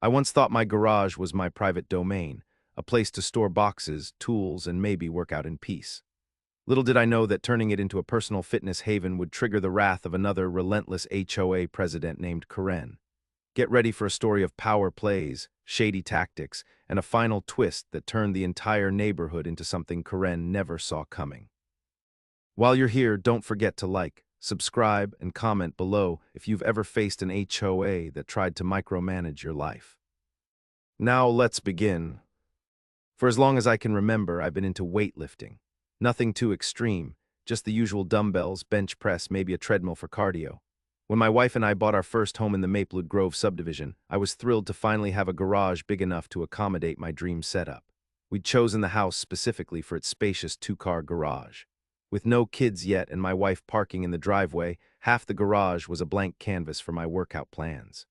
I once thought my garage was my private domain, a place to store boxes, tools, and maybe work out in peace. Little did I know that turning it into a personal fitness haven would trigger the wrath of another relentless HOA president named Karen. Get ready for a story of power plays, shady tactics, and a final twist that turned the entire neighborhood into something Karen never saw coming. While you're here, don't forget to like, subscribe, and comment below if you've ever faced an HOA that tried to micromanage your life. Now let's begin. For as long as I can remember, I've been into weightlifting. Nothing too extreme, just the usual dumbbells, bench press, maybe a treadmill for cardio. When my wife and I bought our first home in the Maplewood Grove subdivision, I was thrilled to finally have a garage big enough to accommodate my dream setup. We'd chosen the house specifically for its spacious two-car garage. With no kids yet and my wife parking in the driveway, half the garage was a blank canvas for my workout plans.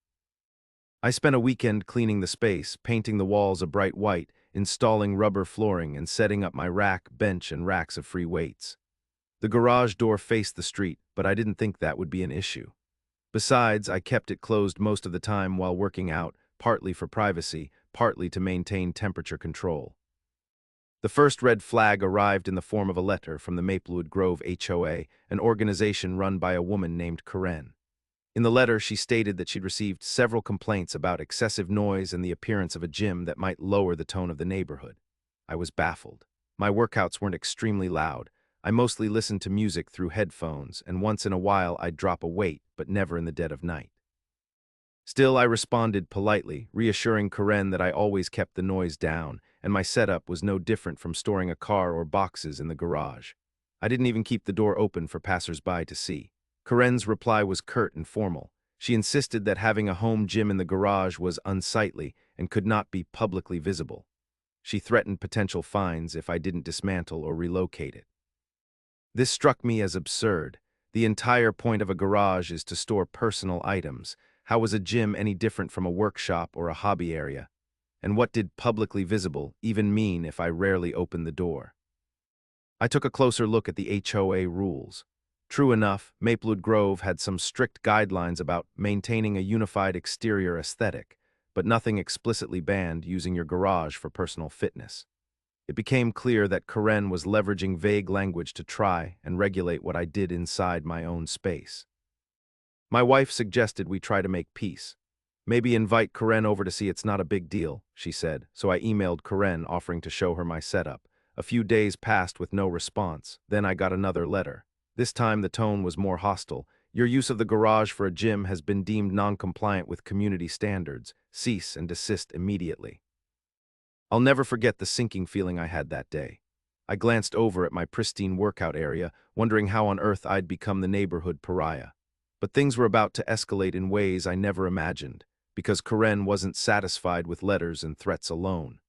I spent a weekend cleaning the space, painting the walls a bright white, installing rubber flooring, and setting up my rack, bench, and racks of free weights. The garage door faced the street, but I didn't think that would be an issue. Besides, I kept it closed most of the time while working out, partly for privacy, partly to maintain temperature control. The first red flag arrived in the form of a letter from the Maplewood Grove HOA, an organization run by a woman named Karen. In the letter, she stated that she'd received several complaints about excessive noise and the appearance of a gym that might lower the tone of the neighborhood. I was baffled. My workouts weren't extremely loud. I mostly listened to music through headphones, and once in a while I'd drop a weight, but never in the dead of night. Still, I responded politely, reassuring Karen that I always kept the noise down, and my setup was no different from storing a car or boxes in the garage. I didn't even keep the door open for passers-by to see. Karen's reply was curt and formal. She insisted that having a home gym in the garage was unsightly and could not be publicly visible. She threatened potential fines if I didn't dismantle or relocate it. This struck me as absurd. The entire point of a garage is to store personal items. How was a gym any different from a workshop or a hobby area? And what did publicly visible even mean if I rarely opened the door? I took a closer look at the HOA rules. True enough, Maplewood Grove had some strict guidelines about maintaining a unified exterior aesthetic, but nothing explicitly banned using your garage for personal fitness. It became clear that Karen was leveraging vague language to try and regulate what I did inside my own space. My wife suggested we try to make peace. Maybe invite Karen over to see it's not a big deal, she said, so I emailed Karen offering to show her my setup. A few days passed with no response. Then I got another letter. This time the tone was more hostile. Your use of the garage for a gym has been deemed non-compliant with community standards. Cease and desist immediately. I'll never forget the sinking feeling I had that day. I glanced over at my pristine workout area, wondering how on earth I'd become the neighborhood pariah. But things were about to escalate in ways I never imagined, because Karen wasn't satisfied with letters and threats alone.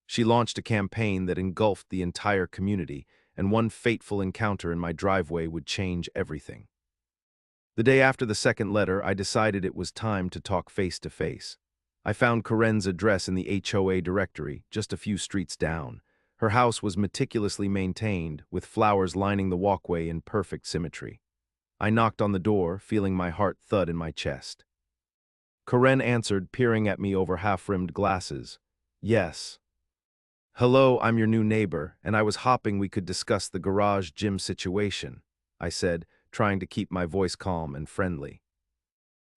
She launched a campaign that engulfed the entire community, and one fateful encounter in my driveway would change everything. The day after the second letter, I decided it was time to talk face to face. I found Karen's address in the HOA directory, just a few streets down. Her house was meticulously maintained, with flowers lining the walkway in perfect symmetry. I knocked on the door, feeling my heart thud in my chest. Karen answered, peering at me over half-rimmed glasses. Yes. Hello, I'm your new neighbor, and I was hoping we could discuss the garage gym situation, I said, trying to keep my voice calm and friendly.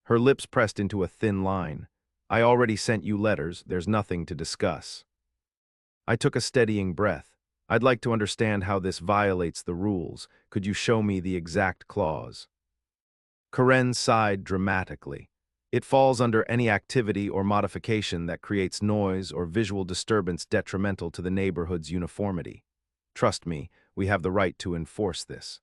Her lips pressed into a thin line. I already sent you letters, there's nothing to discuss. I took a steadying breath. I'd like to understand how this violates the rules. Could you show me the exact clause? Karen sighed dramatically. It falls under any activity or modification that creates noise or visual disturbance detrimental to the neighborhood's uniformity. Trust me, we have the right to enforce this.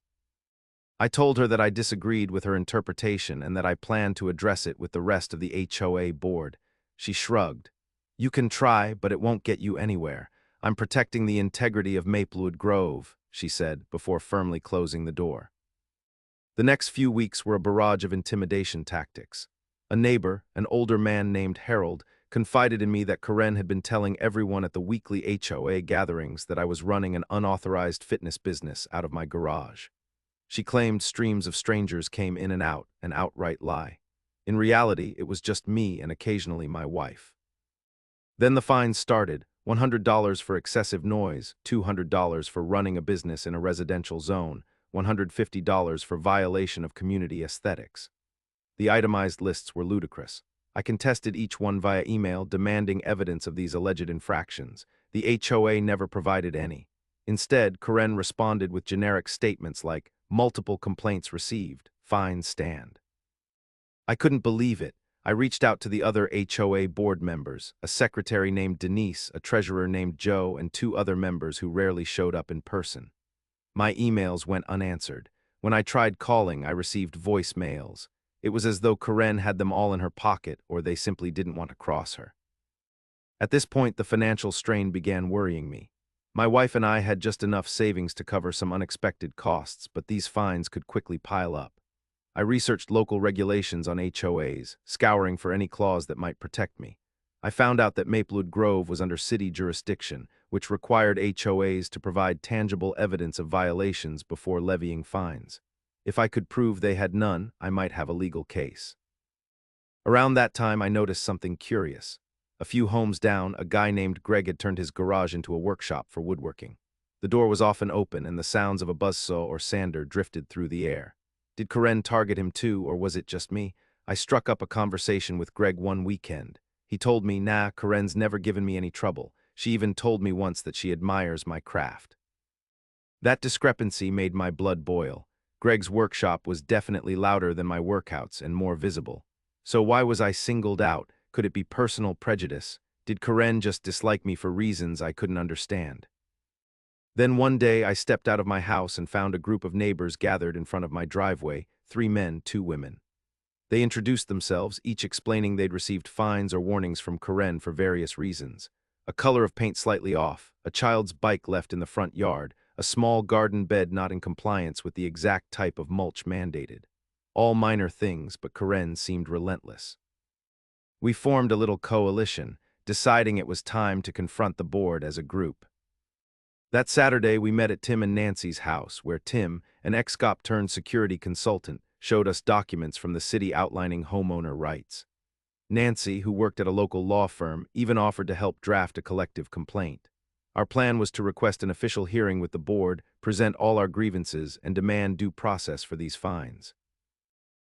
I told her that I disagreed with her interpretation and that I planned to address it with the rest of the HOA board. She shrugged. You can try, but it won't get you anywhere. I'm protecting the integrity of Maplewood Grove, she said, before firmly closing the door. The next few weeks were a barrage of intimidation tactics. A neighbor, an older man named Harold, confided in me that Karen had been telling everyone at the weekly HOA gatherings that I was running an unauthorized fitness business out of my garage. She claimed streams of strangers came in and out, an outright lie. In reality, it was just me and occasionally my wife. Then the fines started: $100 for excessive noise, $200 for running a business in a residential zone, $150 for violation of community aesthetics. The itemized lists were ludicrous. I contested each one via email, demanding evidence of these alleged infractions. The HOA never provided any. Instead, Karen responded with generic statements like, multiple complaints received, fines stand. I couldn't believe it. I reached out to the other HOA board members, a secretary named Denise, a treasurer named Joe, and two other members who rarely showed up in person. My emails went unanswered. When I tried calling, I received voicemails. It was as though Karen had them all in her pocket, or they simply didn't want to cross her. At this point, the financial strain began worrying me. My wife and I had just enough savings to cover some unexpected costs, but these fines could quickly pile up. I researched local regulations on HOAs, scouring for any clause that might protect me. I found out that Maplewood Grove was under city jurisdiction, which required HOAs to provide tangible evidence of violations before levying fines. If I could prove they had none, I might have a legal case. Around that time, I noticed something curious. A few homes down, a guy named Greg had turned his garage into a workshop for woodworking. The door was often open, and the sounds of a buzzsaw or sander drifted through the air. Did Karen target him too, or was it just me? I struck up a conversation with Greg one weekend. He told me, nah, Karen's never given me any trouble. She even told me once that she admires my craft. That discrepancy made my blood boil. Greg's workshop was definitely louder than my workouts and more visible. So why was I singled out? Could it be personal prejudice? Did Karen just dislike me for reasons I couldn't understand? Then one day I stepped out of my house and found a group of neighbors gathered in front of my driveway, 3 men, 2 women. They introduced themselves, each explaining they'd received fines or warnings from Karen for various reasons. A color of paint slightly off, a child's bike left in the front yard, a small garden bed not in compliance with the exact type of mulch mandated. All minor things, but Karen seemed relentless. We formed a little coalition, deciding it was time to confront the board as a group. That Saturday, we met at Tim and Nancy's house, where Tim, an ex-cop turned security consultant, showed us documents from the city outlining homeowner rights. Nancy, who worked at a local law firm, even offered to help draft a collective complaint. Our plan was to request an official hearing with the board, present all our grievances, and demand due process for these fines.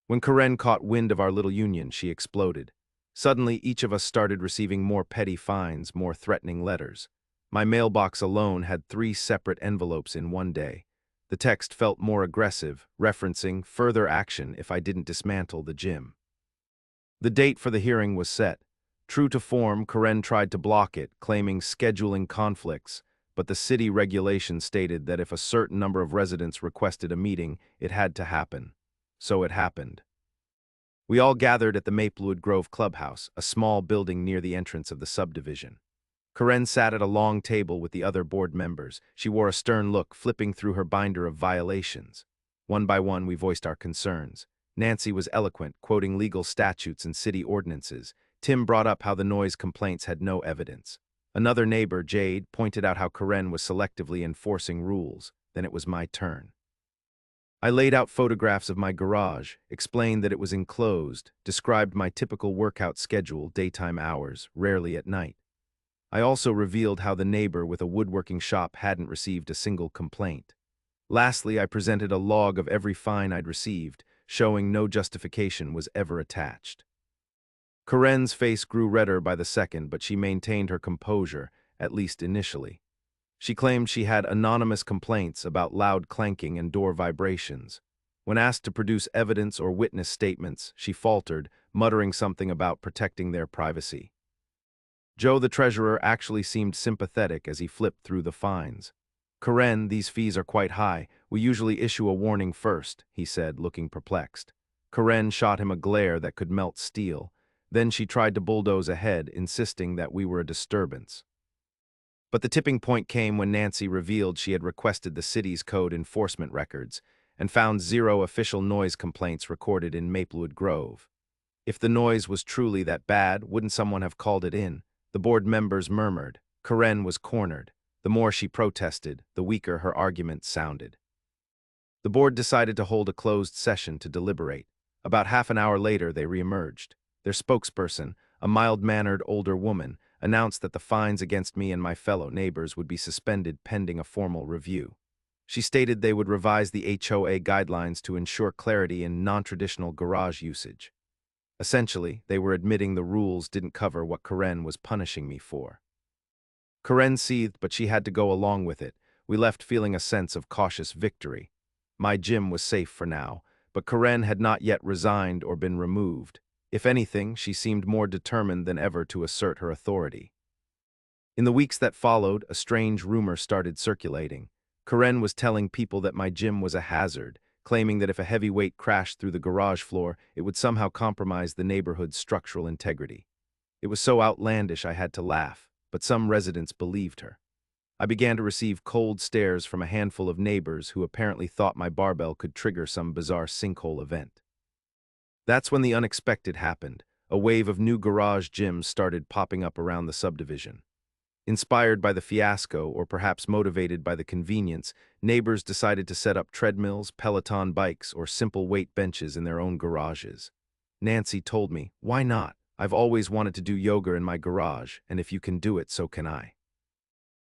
When Karen caught wind of our little union, she exploded. Suddenly, each of us started receiving more petty fines, more threatening letters. My mailbox alone had 3 separate envelopes in one day. The text felt more aggressive, referencing further action if I didn't dismantle the gym. The date for the hearing was set. True to form, Karen tried to block it, claiming scheduling conflicts, but the city regulation stated that if a certain number of residents requested a meeting, it had to happen. So it happened. We all gathered at the Maplewood Grove Clubhouse, a small building near the entrance of the subdivision. Karen sat at a long table with the other board members. She wore a stern look, flipping through her binder of violations. One by one, we voiced our concerns. Nancy was eloquent, quoting legal statutes and city ordinances. Tim brought up how the noise complaints had no evidence. Another neighbor, Jade, pointed out how Karen was selectively enforcing rules. Then it was my turn. I laid out photographs of my garage, explained that it was enclosed, described my typical workout schedule, daytime hours, rarely at night. I also revealed how the neighbor with a woodworking shop hadn't received a single complaint. Lastly, I presented a log of every fine I'd received, showing no justification was ever attached. Karen's face grew redder by the second, but she maintained her composure, at least initially. She claimed she had anonymous complaints about loud clanking and door vibrations. When asked to produce evidence or witness statements, she faltered, muttering something about protecting their privacy. Joe, the treasurer, actually seemed sympathetic as he flipped through the fines. Karen, these fees are quite high. We usually issue a warning first, he said, looking perplexed. Karen shot him a glare that could melt steel. Then she tried to bulldoze ahead, insisting that we were a disturbance. But the tipping point came when Nancy revealed she had requested the city's code enforcement records and found 0 official noise complaints recorded in Maplewood Grove. If the noise was truly that bad, wouldn't someone have called it in? The board members murmured. Karen was cornered. The more she protested, the weaker her argument sounded. The board decided to hold a closed session to deliberate. About half an hour later, they reemerged. Their spokesperson, a mild-mannered older woman, announced that the fines against me and my fellow neighbors would be suspended pending a formal review. She stated they would revise the HOA guidelines to ensure clarity in non-traditional garage usage. Essentially, they were admitting the rules didn't cover what Karen was punishing me for. Karen seethed, but she had to go along with it. We left feeling a sense of cautious victory. My gym was safe for now, but Karen had not yet resigned or been removed. If anything, she seemed more determined than ever to assert her authority. In the weeks that followed, a strange rumor started circulating. Karen was telling people that my gym was a hazard, claiming that if a heavy weight crashed through the garage floor, it would somehow compromise the neighborhood's structural integrity. It was so outlandish I had to laugh, but some residents believed her. I began to receive cold stares from a handful of neighbors who apparently thought my barbell could trigger some bizarre sinkhole event. That's when the unexpected happened. A wave of new garage gyms started popping up around the subdivision. Inspired by the fiasco, or perhaps motivated by the convenience, neighbors decided to set up treadmills, Peloton bikes, or simple weight benches in their own garages. Nancy told me, "Why not? I've always wanted to do yoga in my garage, and if you can do it, so can I."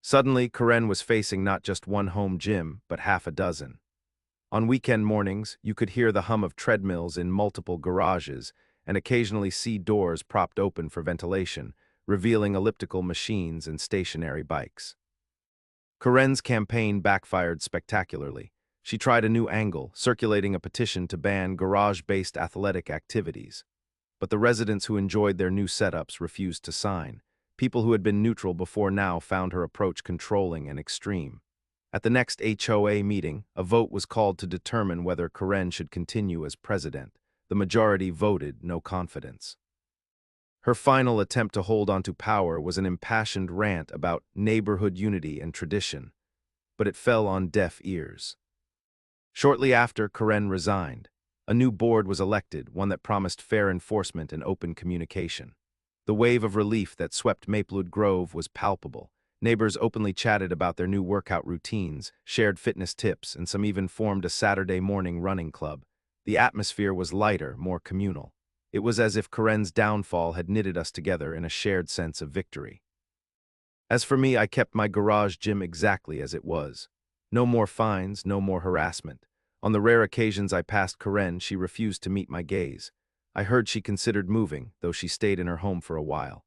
Suddenly, Karen was facing not just one home gym, but half a dozen. On weekend mornings, you could hear the hum of treadmills in multiple garages and occasionally see doors propped open for ventilation, revealing elliptical machines and stationary bikes. Karen's campaign backfired spectacularly. She tried a new angle, circulating a petition to ban garage-based athletic activities. But the residents who enjoyed their new setups refused to sign. People who had been neutral before now found her approach controlling and extreme. At the next HOA meeting, a vote was called to determine whether Karen should continue as president. The majority voted no confidence. Her final attempt to hold onto power was an impassioned rant about neighborhood unity and tradition, but it fell on deaf ears. Shortly after, Karen resigned. A new board was elected, one that promised fair enforcement and open communication. The wave of relief that swept Maplewood Grove was palpable. Neighbors openly chatted about their new workout routines, shared fitness tips, and some even formed a Saturday morning running club. The atmosphere was lighter, more communal. It was as if Karen's downfall had knitted us together in a shared sense of victory. As for me, I kept my garage gym exactly as it was. No more fines, no more harassment. On the rare occasions I passed Karen, she refused to meet my gaze. I heard she considered moving, though she stayed in her home for a while.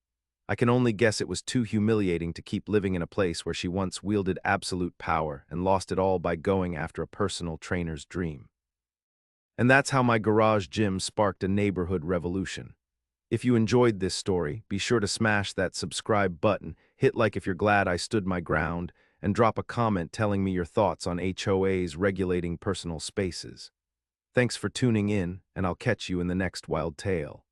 I can only guess it was too humiliating to keep living in a place where she once wielded absolute power and lost it all by going after a personal trainer's dream. And that's how my garage gym sparked a neighborhood revolution. If you enjoyed this story, be sure to smash that subscribe button, hit like if you're glad I stood my ground, and drop a comment telling me your thoughts on HOAs regulating personal spaces. Thanks for tuning in, and I'll catch you in the next wild tale.